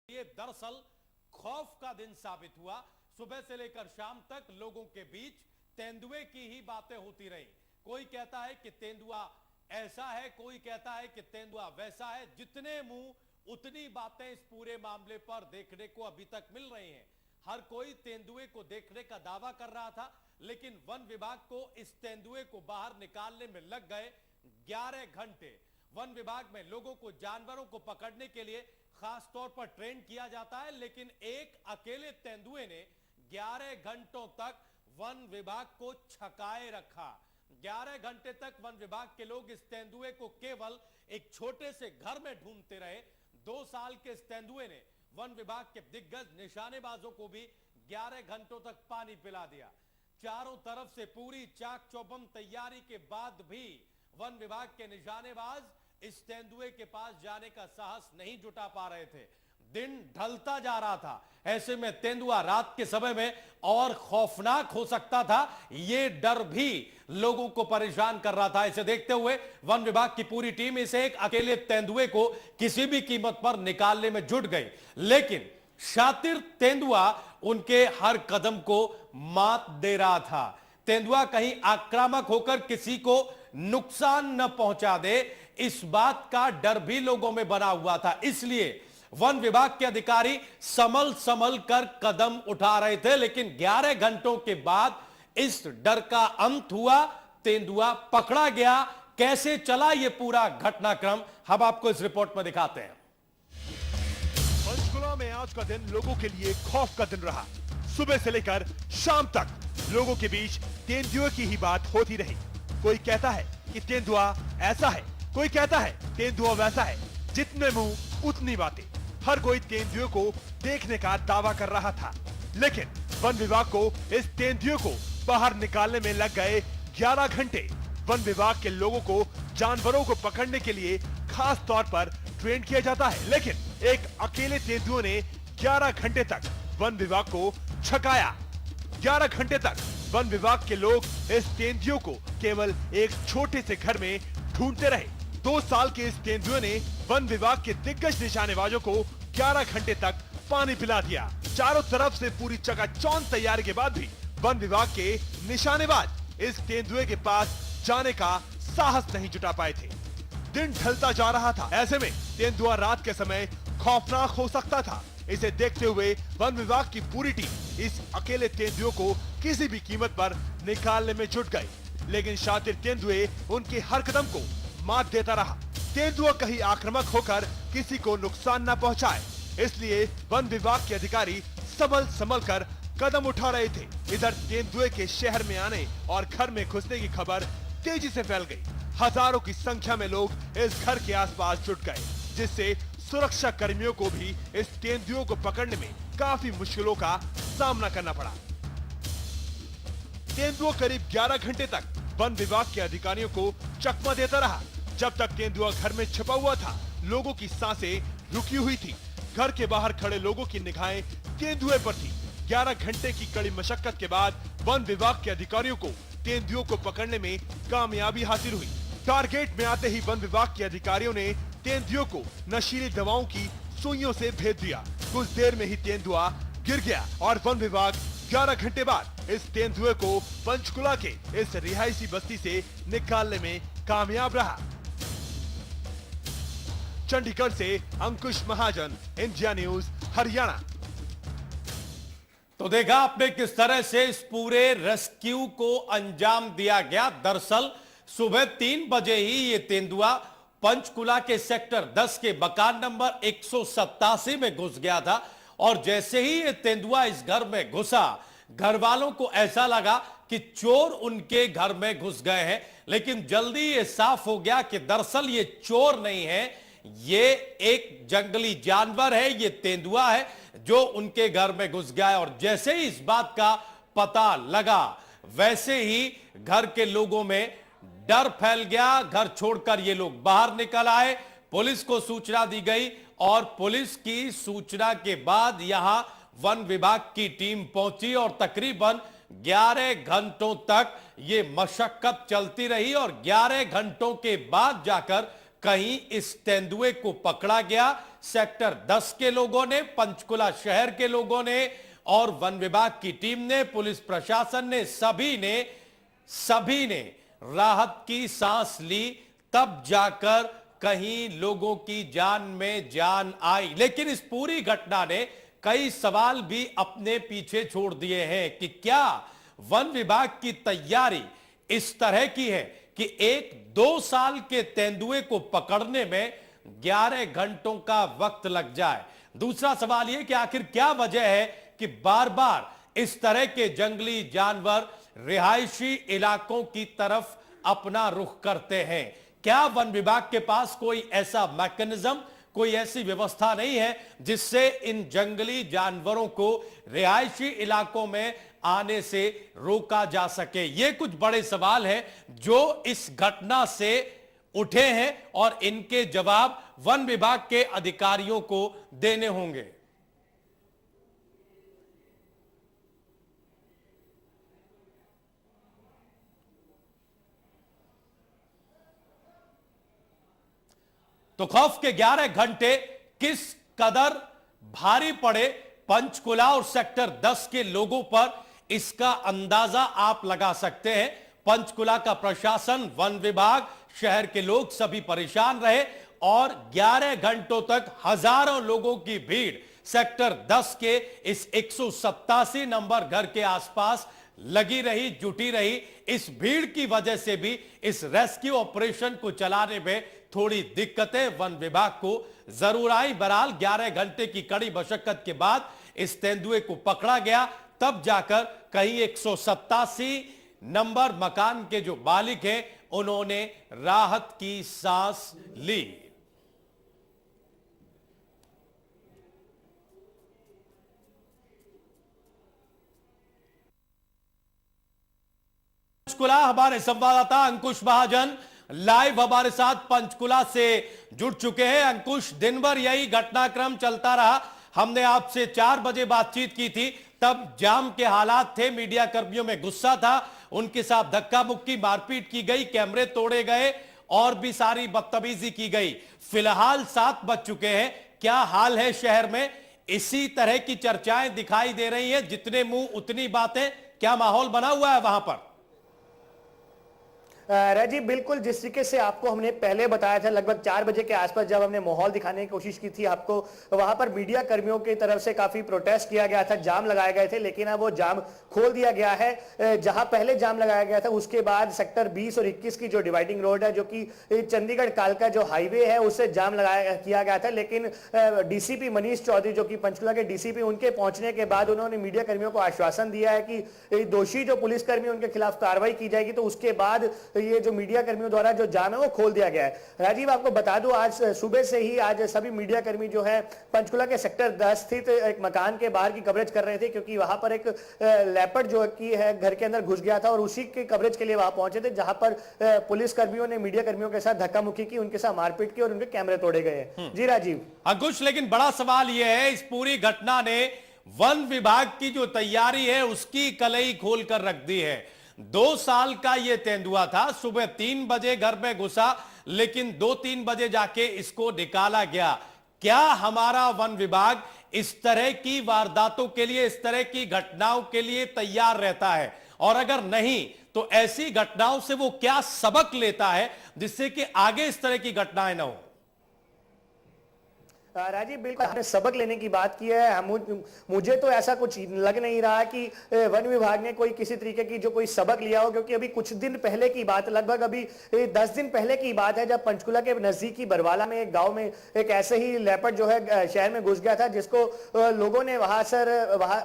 ये दरअसल खौफ का दिन साबित हुआ। सुबह से लेकर शाम तक लोगों के बीच तेंदुए की ही बातें होती रही। कोई कहता है कि तेंदुआ ऐसा है, कोई कहता है कि तेंदुआ वैसा है। जितने मुंह उतनी बातें इस पूरे मामले पर देखने को अभी तक मिल रही हैं। हर कोई तेंदुए को देखने का दावा कर रहा था, लेकिन वन विभाग को इस तेंदुए को बाहर निकालने में लग गए 11 घंटे। वन विभाग में लोगों को, जानवरों को पकड़ने के लिए खास तौर पर ट्रेन किया जाता है, लेकिन एक अकेले तेंदुए ने 11 घंटों तक वन विभाग को छकाए रखा। 11 घंटे तक वन विभाग के लोग इस तेंदुए को केवल एक छोटे से घर में ढूंढते रहे। 2 साल के इस तेंदुए ने वन विभाग के दिग्गज निशानेबाजों को भी 11 घंटों तक पानी पिला दिया। चारों तरफ से पूरी चाक चौबंद तैयारी के बाद भी वन विभाग के निशानेबाज इस तेंदुए के पास जाने का साहस नहीं जुटा पा रहे थे। दिन ढलता जा रहा था, ऐसे में तेंदुआ रात के समय में और खौफनाक हो सकता था, यह डर भी लोगों को परेशान कर रहा था। इसे देखते हुए वन विभाग की पूरी टीम इसे एक अकेले तेंदुए को किसी भी कीमत पर निकालने में जुट गई, लेकिन शातिर तेंदुआ उनके हर कदम को मात दे रहा था। तेंदुआ कहीं आक्रामक होकर किसी को नुकसान न पहुंचा दे, इस बात का डर भी लोगों में बना हुआ था। इसलिए वन विभाग के अधिकारी संभल संभल कर कदम उठा रहे थे, लेकिन 11 घंटों के बाद इस डर का अंत हुआ। तेंदुआ पकड़ा गया। कैसे चला यह पूरा घटनाक्रम, हम आपको इस रिपोर्ट में दिखाते हैं। पंचकुला में आज का दिन लोगों के लिए खौफ का दिन रहा। सुबह से लेकर शाम तक लोगों के बीच तेंदुए की ही बात होती रही। कोई कहता है कि तेंदुआ ऐसा है, कोई कहता है तेंदुआ वैसा है। जितने मुंह उतनी बातें। हर कोई तेंदुए को देखने का दावा कर रहा था, लेकिन वन विभाग को इस तेंदुए को बाहर निकालने में लग गए 11 घंटे। वन विभाग के लोगों को जानवरों को पकड़ने के लिए खास तौर पर ट्रेन किया जाता है, लेकिन एक अकेले तेंदुए ने 11 घंटे तक वन विभाग को छकाया। 11 घंटे तक वन विभाग के लोग इस तेंदुए को केवल एक छोटे से घर में ढूंढते रहे। 2 साल के इस तेंदुए ने वन विभाग के दिग्गज निशानेबाजों को 11 घंटे तक पानी पिला दिया। चारों तरफ से पूरी चकाचौंध तैयारी के बाद भी वन विभाग के निशानेबाज इस तेंदुए के पास जाने का साहस नहीं जुटा पाए थे। दिन ढलता जा रहा था, ऐसे में तेंदुआ रात के समय खौफनाक हो सकता था। इसे देखते हुए वन विभाग की पूरी टीम इस अकेले तेंदुए को किसी भी कीमत पर निकालने में जुट गई, लेकिन शातिर तेंदुए उनके हर कदम को मात देता रहा। तेंदुआ कहीं आक्रामक होकर किसी को नुकसान न पहुंचाए, इसलिए वन विभाग के अधिकारी संभल कर कदम उठा रहे थे। इधर तेंदुए के शहर में आने और घर में घुसने की खबर तेजी से फैल गई। हजारों की संख्या में लोग इस घर के आसपास जुट गए, जिससे सुरक्षा कर्मियों को भी इस तेंदुए को पकड़ने में काफी मुश्किलों का सामना करना पड़ा। तेंदुआ करीब 11 घंटे तक वन विभाग के अधिकारियों को चकमा देता रहा। जब तक तेंदुआ घर में छिपा हुआ था, लोगों की सांसें रुकी हुई थी। घर के बाहर खड़े लोगों की निगाहें तेंदुए पर थी। 11 घंटे की कड़ी मशक्कत के बाद वन विभाग के अधिकारियों को तेंदुए को पकड़ने में कामयाबी हासिल हुई। टारगेट में आते ही वन विभाग के अधिकारियों ने तेंदुए को नशीली दवाओं की सुइयों से भेद दिया। कुछ देर में ही तेंदुआ गिर गया और वन विभाग 11 घंटे बाद इस तेंदुए को पंचकुला के इस रिहायशी बस्ती से निकालने में कामयाब रहा। चंडीगढ़ से अंकुश महाजन, इंडिया न्यूज, हरियाणा। तो देखा आपने किस तरह से इस पूरे रेस्क्यू को अंजाम दिया गया। दरअसल सुबह 3 बजे ही ये तेंदुआ पंचकुला के सेक्टर 10 के मकान नंबर 187 में घुस गया था, और जैसे ही ये तेंदुआ इस घर में घुसा, घर वालों को ऐसा लगा कि चोर उनके घर में घुस गए हैं, लेकिन जल्दी ये साफ हो गया कि दरअसल ये चोर नहीं है, ये एक जंगली जानवर है, ये तेंदुआ है जो उनके घर में घुस गया है। और जैसे ही इस बात का पता लगा, वैसे ही घर के लोगों में डर फैल गया। घर छोड़कर ये लोग बाहर निकल आए। पुलिस को सूचना दी गई और पुलिस की सूचना के बाद यहां वन विभाग की टीम पहुंची और तकरीबन 11 घंटों तक ये मशक्कत चलती रही, और 11 घंटों के बाद जाकर कहीं इस तेंदुए को पकड़ा गया। सेक्टर 10 के लोगों ने, पंचकुला शहर के लोगों ने और वन विभाग की टीम ने, पुलिस प्रशासन ने, सभी ने राहत की सांस ली, तब जाकर कहीं लोगों की जान में जान आई। लेकिन इस पूरी घटना ने कई सवाल भी अपने पीछे छोड़ दिए हैं कि क्या वन विभाग की तैयारी इस तरह की है कि 1-2 साल के तेंदुए को पकड़ने में 11 घंटों का वक्त लग जाए। दूसरा सवाल यह कि आखिर क्या वजह है कि बार बार इस तरह के जंगली जानवर रिहायशी इलाकों की तरफ अपना रुख करते हैं। क्या वन विभाग के पास कोई ऐसा मैकेनिज्म, कोई ऐसी व्यवस्था नहीं है जिससे इन जंगली जानवरों को रिहायशी इलाकों में आने से रोका जा सके? ये कुछ बड़े सवाल हैं जो इस घटना से उठे हैं और इनके जवाब वन विभाग के अधिकारियों को देने होंगे। तो खौफ के 11 घंटे किस कदर भारी पड़े पंचकुला और सेक्टर 10 के लोगों पर, इसका अंदाजा आप लगा सकते हैं। पंचकुला का प्रशासन, वन विभाग, शहर के लोग सभी परेशान रहे और 11 घंटों तक हजारों लोगों की भीड़ सेक्टर 10 के इस 187 नंबर घर के आसपास लगी रही, जुटी रही। इस भीड़ की वजह से भी इस रेस्क्यू ऑपरेशन को चलाने में थोड़ी दिक्कतें वन विभाग को जरूर आई। बहरहाल 11 घंटे की कड़ी मशक्कत के बाद इस तेंदुए को पकड़ा गया, तब जाकर कहीं 187 नंबर मकान के जो मालिक हैं उन्होंने राहत की सांस ली। पंचकुला हमारे संवाददाता अंकुश महाजन लाइव हमारे साथ पंचकुला से जुड़ चुके हैं। अंकुश, दिन भर यही घटनाक्रम चलता रहा। हमने आपसे 4 बजे बातचीत की थी, तब जाम के हालात थे, मीडिया कर्मियों में गुस्सा था, उनके साथ धक्का मुक्की, मारपीट की गई, कैमरे तोड़े गए और भी सारी बदतमीजी की गई। फिलहाल 7 बज चुके हैं, क्या हाल है शहर में? इसी तरह की चर्चाएं दिखाई दे रही हैं, जितने मुंह उतनी बातें, क्या माहौल बना हुआ है वहां पर? राजीव, बिल्कुल जिस तरीके से आपको हमने पहले बताया था, लगभग 4 बजे के आसपास जब हमने माहौल दिखाने की कोशिश की थी आपको, वहां पर मीडिया कर्मियों की तरफ से काफी प्रोटेस्ट किया गया था, जाम लगाए गए थे, लेकिन अब वो जाम खोल दिया गया है। जहां पहले जाम लगाया गया था उसके बाद सेक्टर 20 और 21 की जो डिवाइडिंग रोड है, जो कि चंडीगढ़ कालका जो हाईवे है, उससे जाम किया गया था। लेकिन डीसीपी मनीष चौधरी, जो कि पंचकुला के डीसीपी, उनके पहुंचने के बाद उन्होंने मीडिया कर्मियों को आश्वासन दिया है कि दोषी जो पुलिसकर्मी उनके खिलाफ कार्रवाई की जाएगी। तो उसके बाद ये जो मीडिया कर्मियों द्वारा जो जाम है वो खोल दिया गया है। राजीव, आपको बता दूं, आज सुबह से ही आज सभी मीडिया कर्मी जो है पंचकुला के सेक्टर 10 स्थित एक मकान के बाहर की कवरेज कर रहे थे, क्योंकि वहां पर एक लेपर्ड जो की है घर के अंदर घुस गया था और उसी के कवरेज के लिए वहां पहुंचे थे, जहां पर पुलिस कर्मियों ने मीडिया कर्मियों के साथ धक्का मुक्की की, उनके साथ मारपीट की और उनके कैमरे तोड़े गए। जी राजीव। अंकुश, लेकिन बड़ा सवाल यह है, इस पूरी घटना ने वन विभाग की जो तैयारी है उसकी कलई खोल कर रख दी है। 2 साल का यह तेंदुआ था, सुबह 3 बजे घर में घुसा, लेकिन 2-3 बजे जाके इसको निकाला गया। क्या हमारा वन विभाग इस तरह की वारदातों के लिए, इस तरह की घटनाओं के लिए तैयार रहता है? और अगर नहीं तो ऐसी घटनाओं से वो क्या सबक लेता है जिससे कि आगे इस तरह की घटनाएं ना हो? राजीव, बिल्कुल आपने सबक लेने की बात की है। मुझे तो ऐसा कुछ लग नहीं रहा कि वन विभाग ने कोई किसी तरीके की जो कोई सबक लिया हो, क्योंकि अभी कुछ दिन पहले की बात, लगभग अभी 10 दिन पहले की बात है, जब पंचकुला के नजदीकी बरवाला में एक गांव में एक ऐसे ही लेपर्ड जो है शहर में घुस गया था, जिसको लोगों ने वहां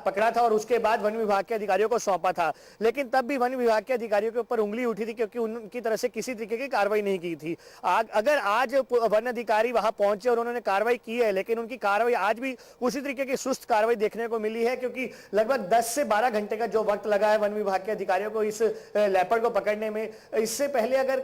पकड़ा था और उसके बाद वन विभाग के अधिकारियों को सौंपा था। लेकिन तब भी वन विभाग के अधिकारियों के ऊपर उंगली उठी थी, क्योंकि उनकी तरफ से किसी तरीके की कार्रवाई नहीं की थी। अगर आज वन अधिकारी वहां पहुंचे और उन्होंने कार्रवाई की है, लेकिन उनकी कार्रवाई आज भी उसी तरीके की सुस्त कार्रवाई देखने को मिली है, क्योंकि लगभग 10 से 12 घंटे का जो वक्त लगा है वन विभाग के अधिकारियों को इस लेपर्ड को पकड़ने में। इससे पहले अगर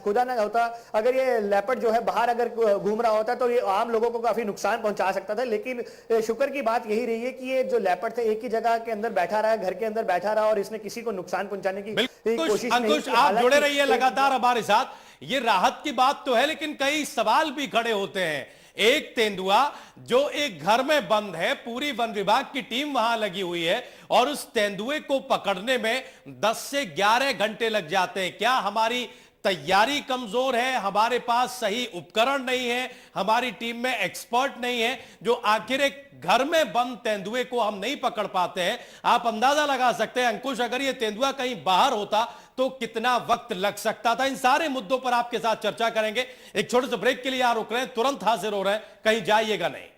खुदा ना होता, अगर ये लेपर्ड जो है बाहर अगर घूम रहा होता तो ये आम लोगों को काफी नुकसान पहुंचा सकता था। लेकिन शुक्र की बात यही रही है कि ये जो लेपर्ड था एक ही जगह के अंदर बैठा रहा, घर के अंदर बैठा रहा और इसने किसी को नुकसान पहुंचाने की कोशिश नहीं अंकुश, की। आप जुड़े रहिए लगातार हमारे साथ। ये राहत की बात तो है, लेकिन कई सवाल भी खड़े होते हैं। एक तेंदुआ जो एक घर में बंद है, पूरी वन विभाग की टीम वहां लगी हुई है और उस तेंदुए को पकड़ने में 10 से 11 घंटे लग जाते हैं। क्या हमारी तैयारी कमजोर है, हमारे पास सही उपकरण नहीं है, हमारी टीम में एक्सपर्ट नहीं है, जो आखिर एक घर में बंद तेंदुए को हम नहीं पकड़ पाते हैं? आप अंदाजा लगा सकते हैं अंकुश, अगर ये तेंदुआ कहीं बाहर होता तो कितना वक्त लग सकता था? इन सारे मुद्दों पर आपके साथ चर्चा करेंगे। एक छोटे से ब्रेक के लिए यहां रुक रहे हैं, तुरंत हाजिर हो रहे हैं, कहीं जाइएगा नहीं।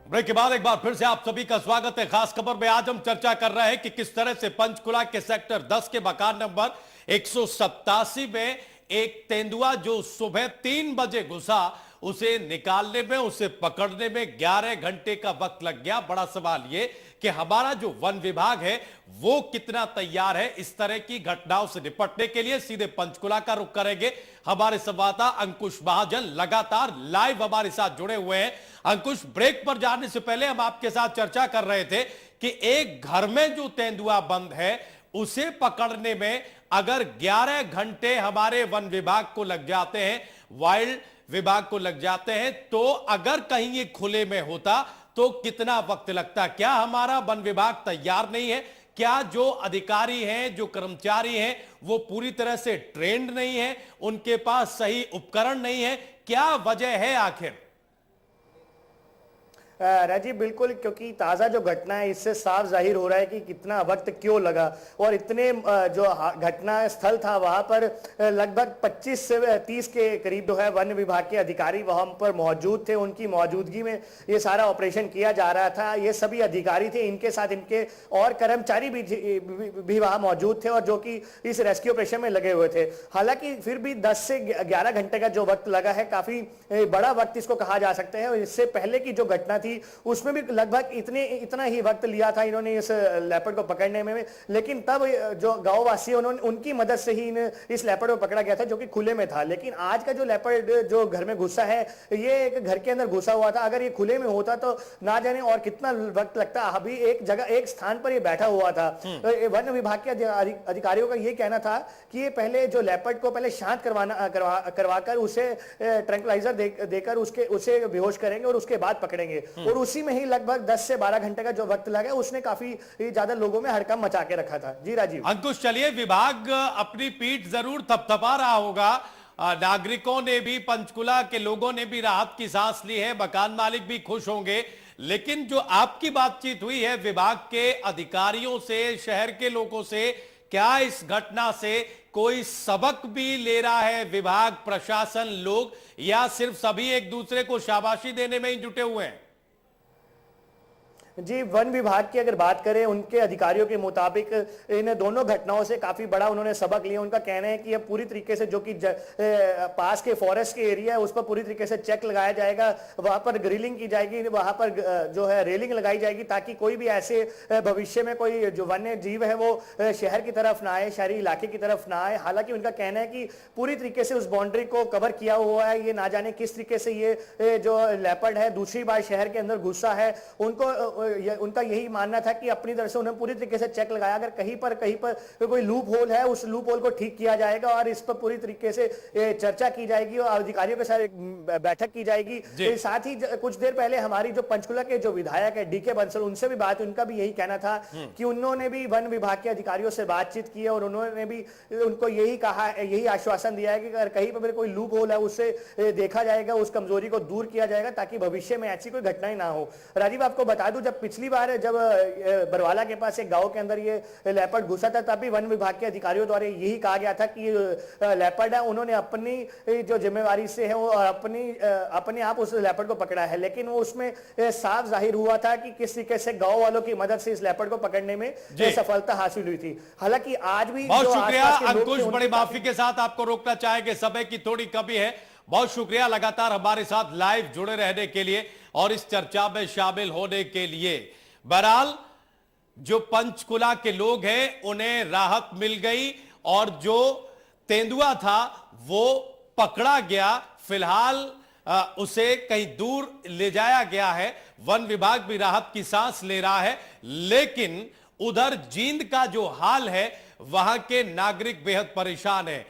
ब्रेक के बाद एक बार फिर से आप सभी का स्वागत है। खास खबर में आज हम चर्चा कर रहे हैं कि किस तरह से पंचकुला के सेक्टर 10 के मकान नंबर 187 में एक तेंदुआ जो सुबह 3 बजे घुसा, उसे निकालने में, उसे पकड़ने में 11 घंटे का वक्त लग गया। बड़ा सवाल यह कि हमारा जो वन विभाग है वो कितना तैयार है इस तरह की घटनाओं से निपटने के लिए। सीधे पंचकुला का रुख करेंगे, हमारे संवाददाता अंकुश महाजन लगातार लाइव हमारे साथ जुड़े हुए हैं। अंकुश, ब्रेक पर जाने से पहले हम आपके साथ चर्चा कर रहे थे कि एक घर में जो तेंदुआ बंद है उसे पकड़ने में अगर 11 घंटे हमारे वन विभाग को लग जाते हैं, वाइल्ड विभाग को लग जाते हैं, तो अगर कहीं ये खुले में होता तो कितना वक्त लगता? क्या हमारा वन विभाग तैयार नहीं है? क्या जो अधिकारी हैं, जो कर्मचारी हैं, वो पूरी तरह से ट्रेंड नहीं है? उनके पास सही उपकरण नहीं है? क्या वजह है आखिर? राजीव, बिल्कुल, क्योंकि ताज़ा जो घटना है इससे साफ जाहिर हो रहा है कि कितना वक्त क्यों लगा। और इतने जो घटना स्थल था वहां पर लगभग 25 से 30 के करीब जो है वन विभाग के अधिकारी वहां पर मौजूद थे। उनकी मौजूदगी में ये सारा ऑपरेशन किया जा रहा था। ये सभी अधिकारी थे, इनके साथ इनके और कर्मचारी भी वहां मौजूद थे और जो कि इस रेस्क्यू ऑपरेशन में लगे हुए थे। हालांकि फिर भी 10 से 11 घंटे का जो वक्त लगा है, काफी बड़ा वक्त इसको कहा जा सकता है। और इससे पहले की जो घटना थी उसमें भी लगभग इतना ही वक्त लिया था इन्होंने इस लेपर्ड को पकड़ने में। लेकिन तब जो गांव वासी उन्होंने उनकी मदद से ही इस लेपर्ड को पकड़ा गया था जो कि खुले में था। लेकिन आज का जो लेपर्ड जो घर में घुसा है, ये एक घर के अंदर घुसा हुआ था। अगर ये खुले में होता तो ना जाने और कितना वक्त लगता। अभी एक जगह, एक स्थान पर ये बैठा हुआ था। वन विभाग के अधिकारियों का ये कहना था कि ये पहले जो लेपर्ड को पहले शांत करवाकर उसे ट्रैंक्विलाइजर देकर उसे बेहोश करेंगे और उसके बाद पकड़ेंगे। और उसी में ही लगभग 10 से 12 घंटे का जो वक्त लगा, उसने काफी ज्यादा लोगों में हड़कंप मचा के रखा था। जी राजीव। अंकुश, चलिए, विभाग अपनी पीठ जरूर थपथपा रहा होगा, नागरिकों ने भी, पंचकुला के लोगों ने भी राहत की सांस ली है, मकान मालिक भी खुश होंगे। लेकिन जो आपकी बातचीत हुई है विभाग के अधिकारियों से, शहर के लोगों से, क्या इस घटना से कोई सबक भी ले रहा है विभाग, प्रशासन, लोग, या सिर्फ सभी एक दूसरे को शाबाशी देने में ही जुटे हुए हैं? जी, वन विभाग की अगर बात करें, उनके अधिकारियों के मुताबिक इन दोनों घटनाओं से काफी बड़ा उन्होंने सबक लिया। उनका कहना है कि यह पूरी तरीके से जो कि पास के फॉरेस्ट के एरिया है उस पर पूरी तरीके से चेक लगाया जाएगा, वहां पर ग्रिलिंग की जाएगी, वहां पर जो है रेलिंग लगाई जाएगी, ताकि कोई भी ऐसे भविष्य में कोई जो वन्य जीव है वो शहर की तरफ ना आए, शहरी इलाके की तरफ ना आए। हालांकि उनका कहना है कि पूरी तरीके से उस बाउंड्री को कवर किया हुआ है। ये ना जाने किस तरीके से ये जो लेपर्ड है दूसरी बार शहर के अंदर घुसा है। उनका यही मानना था कि अपनी तरफ से उन्होंने पूरी तरीके से चेक लगाया, अगर कहीं पर कोई लूप होल है उस लूप होल को ठीक किया जाएगा और इस पर पूरी तरीके से चर्चा की जाएगी और अधिकारियों के साथ एक बैठक की जाएगी। साथ ही कुछ देर पहले हमारी जो पंचकुला के जो विधायक है डीके बंसल, उनसे भी बात, उनका भी यही कहना था कि उन्होंने भी वन विभाग के अधिकारियों से बातचीत की है और उन्होंने भी उनको यही कहा, यही आश्वासन दिया है कि अगर कहीं पर कोई लूप होल है उससे देखा जाएगा, उस कमजोरी को दूर किया जाएगा ताकि भविष्य में ऐसी कोई घटनाएं ना हो। राजीव, आपको बता दूं, जब पिछली बार जब बरवाला के पास एक गांव के अंदर ये लेपर्ड घुसा था, तब भी वन विभाग के अधिकारियों द्वारा यही कहा गया था कि लेपर्ड है, उन्होंने अपनी जो जिम्मेवारी से है वो अपने आप उस लेपर्ड को पकड़ा है। लेकिन वो उसमें साफ जाहिर हुआ था कि किस तरीके से गांव वालों की मदद से इस लेपर्ड को पकड़ने में सफलता हासिल हुई थी। हालांकि आज भी बहुत शुक्रिया अंकुश, बड़ी माफी के साथ आपको रोकना चाहेंगे, समय की थोड़ी कमी है। बहुत शुक्रिया लगातार हमारे साथ लाइव जुड़े रहने के लिए और इस चर्चा में शामिल होने के लिए। बहरहाल जो पंचकुला के लोग हैं उन्हें राहत मिल गई और जो तेंदुआ था वो पकड़ा गया। फिलहाल उसे कहीं दूर ले जाया गया है। वन विभाग भी राहत की सांस ले रहा है, लेकिन उधर जींद का जो हाल है वहां के नागरिक बेहद परेशान है।